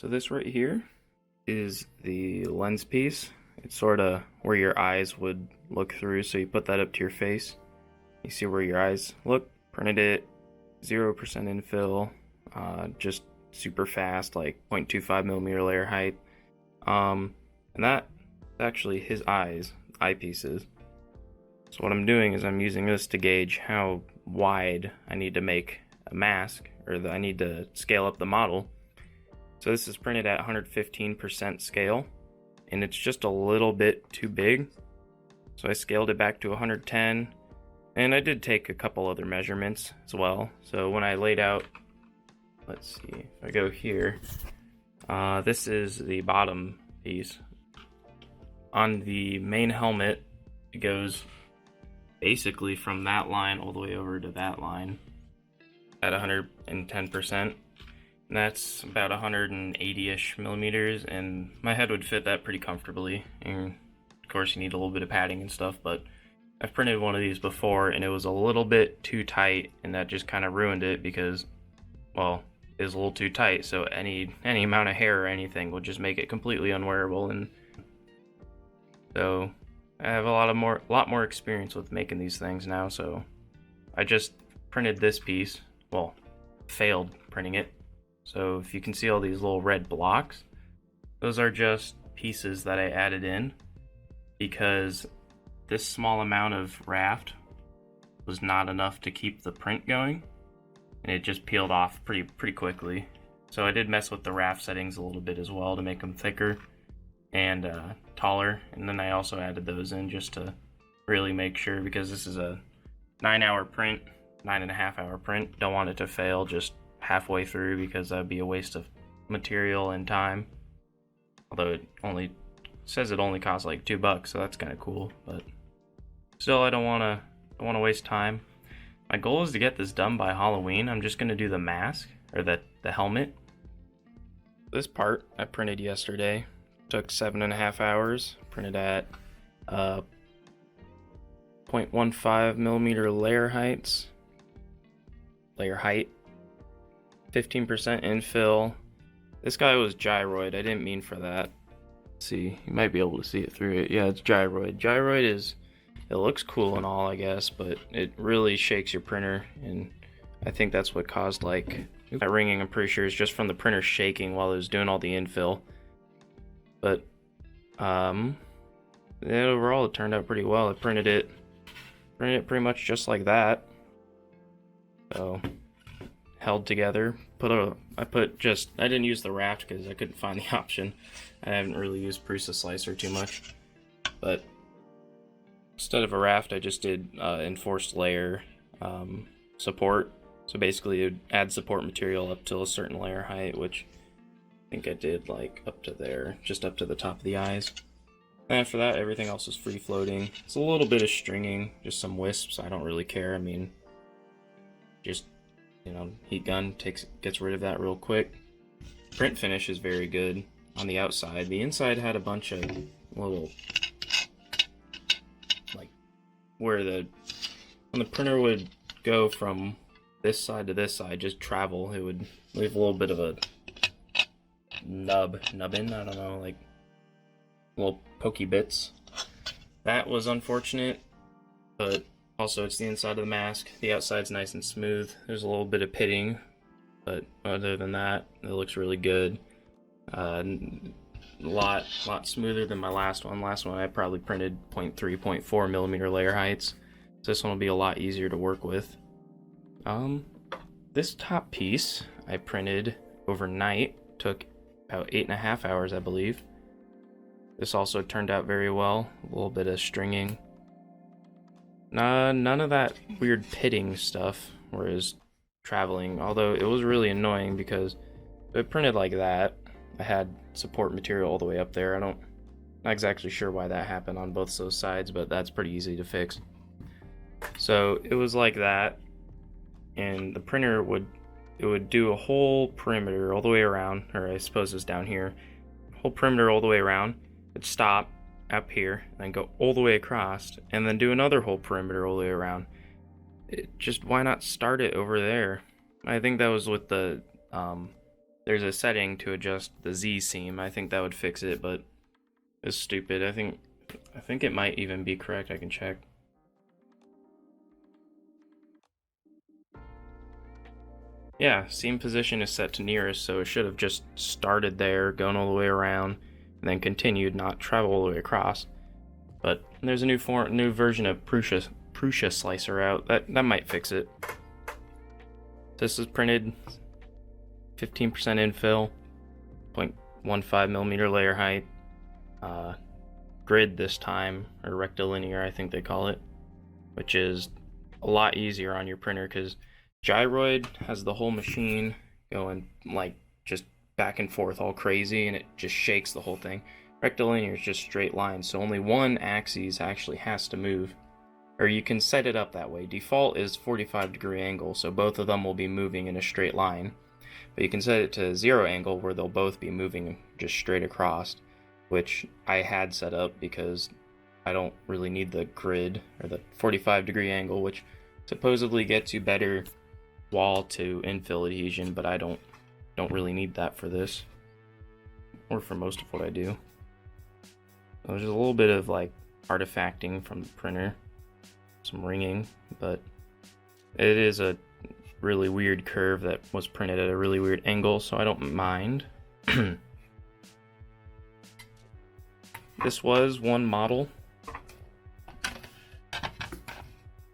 So this right here is the lens piece. It's sort of where your eyes would look through, so you put that up to your face. You see where your eyes look, printed it, 0% infill, just super fast, like 0.25 millimeter layer height. And that's actually his eyepieces. So what I'm doing is I'm using this to gauge how wide I need to make a mask, or I need to scale up the model. So this is printed at 115% scale, and it's just a little bit too big. So I scaled it back to 110, and I did take a couple other measurements as well. So when I laid out, let's see, if I go here, this is the bottom piece. On the main helmet, it goes basically from that line all the way over to that line at 110%. And that's about 180-ish millimeters, and my head would fit that pretty comfortably. And of course you need a little bit of padding and stuff, but I've printed one of these before and it was a little bit too tight, and that just kind of ruined it because, well, it was a little too tight, so any amount of hair or anything would just make it completely unwearable. And so I have a lot more experience with making these things now, so I just printed this piece. Well, failed printing it. So if you can see all these little red blocks, those are just pieces that I added in because this small amount of raft was not enough to keep the print going, and it just peeled off pretty quickly. So I did mess with the raft settings a little bit as well to make them thicker and taller, and then I also added those in just to really make sure, because this is a 9-hour print, 9.5-hour print. Don't want it to fail just halfway through, because that'd be a waste of material and time. Although it only says it only costs like $2, so that's kind of cool. But still, I don't want to waste time. My goal is to get this done by Halloween. I'm just gonna do the mask, or the helmet. This part I printed yesterday. Took 7.5 hours. Printed at 0.15 millimeter layer height. 15% infill. This guy was gyroid. I didn't mean for that. Let's see, you might be able to see it through it. Yeah, it's gyroid. Gyroid is, it looks cool and all, I guess, but it really shakes your printer, and I think that's what caused like that ringing. I'm pretty sure is just from the printer shaking while it was doing all the infill. But overall it turned out pretty well. I printed it pretty much just like that. So held together. I didn't use the raft because I couldn't find the option. I haven't really used Prusa slicer too much, but instead of a raft I just did enforced layer support. So basically it would add support material up to a certain layer height, which I think I did like up to there, just up to the top of the eyes. And after that, everything else is free floating. It's a little bit of stringing, just some wisps. I don't really care. I mean, just, you know, heat gun gets rid of that real quick. Print finish is very good on the outside. The inside had a bunch of little, like, when the printer would go from this side to this side, just travel, it would leave a little bit of a nubbin, I don't know, like little pokey bits. That was unfortunate, but also it's the inside of the mask. The outside's nice and smooth. There's a little bit of pitting, but other than that, it looks really good. A lot smoother than my last one. Last one I probably printed 0.3, 0.4 millimeter layer heights. So this one will be a lot easier to work with. This top piece I printed overnight. Took about 8.5 hours, I believe. This also turned out very well. A little bit of stringing. None of that weird pitting stuff, whereas traveling, although it was really annoying because it printed like that. I had support material all the way up there. Not exactly sure why that happened on both those sides, but that's pretty easy to fix. So it was like that, and the printer would do a whole perimeter all the way around, or I suppose it's down here, whole perimeter all the way around. It'd stop up here, and then go all the way across, and then do another whole perimeter all the way around. Why not start it over there? I think that was with the there's a setting to adjust the Z seam. I think that would fix it, but it's stupid. I think it might even be correct. I can check. Yeah, seam position is set to nearest, so it should have just started there, gone all the way around, and then continued, not travel all the way across. But there's a new version of Prusa slicer out. That might fix it. This is printed 15% infill, 0.15 millimeter layer height, grid this time, or rectilinear I think they call it, which is a lot easier on your printer because gyroid has the whole machine going like just back and forth all crazy, and it just shakes the whole thing. Rectilinear is just straight lines, so only one axis actually has to move. Or you can set it up that way. Default is 45-degree angle, so both of them will be moving in a straight line. But you can set it to 0 angle where they'll both be moving just straight across, which I had set up because I don't really need the grid or the 45-degree angle, which supposedly gets you better wall to infill adhesion, but I don't really need that for this, or for most of what I do. So there's a little bit of like artifacting from the printer, some ringing, but it is a really weird curve that was printed at a really weird angle, so I don't mind. This was one model.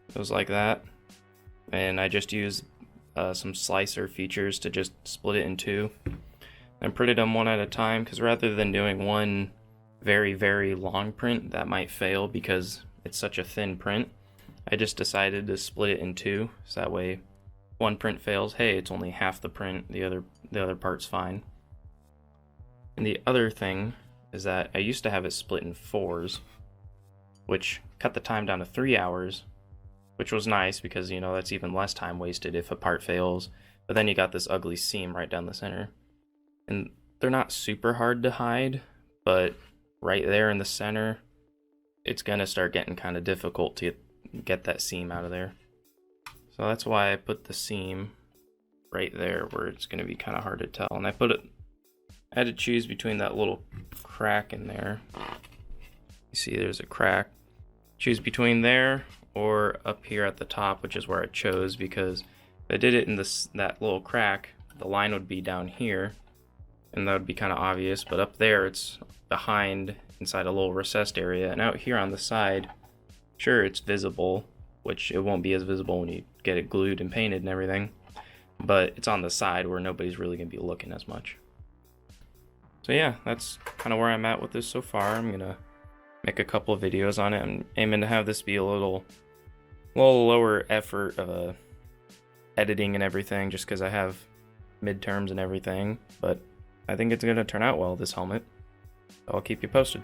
It was like that, and I just used some slicer features to just split it in two and printed them one at a time, because rather than doing one very long print that might fail because it's such a thin print, I just decided to split it in two, so that way one print fails, hey, it's only half the print, the other part's fine. And the other thing is that I used to have it split in 4s, which cut the time down to 3 hours, which was nice because, you know, that's even less time wasted if a part fails. But then you got this ugly seam right down the center. And they're not super hard to hide, but right there in the center, it's gonna start getting kind of difficult to get that seam out of there. So that's why I put the seam right there where it's gonna be kind of hard to tell. And I had to choose between that little crack in there. You see there's a crack. Choose between there or up here at the top, which is where I chose, because if I did it in that little crack, the line would be down here, and that would be kind of obvious, but up there it's behind inside a little recessed area, and out here on the side, sure, it's visible, which it won't be as visible when you get it glued and painted and everything, but it's on the side where nobody's really going to be looking as much. So yeah, that's kind of where I'm at with this so far. I'm going to make a couple of videos on it. I'm aiming to have this be a little lower effort of editing and everything, just because I have midterms and everything, but I think it's going to turn out well, this helmet. So I'll keep you posted.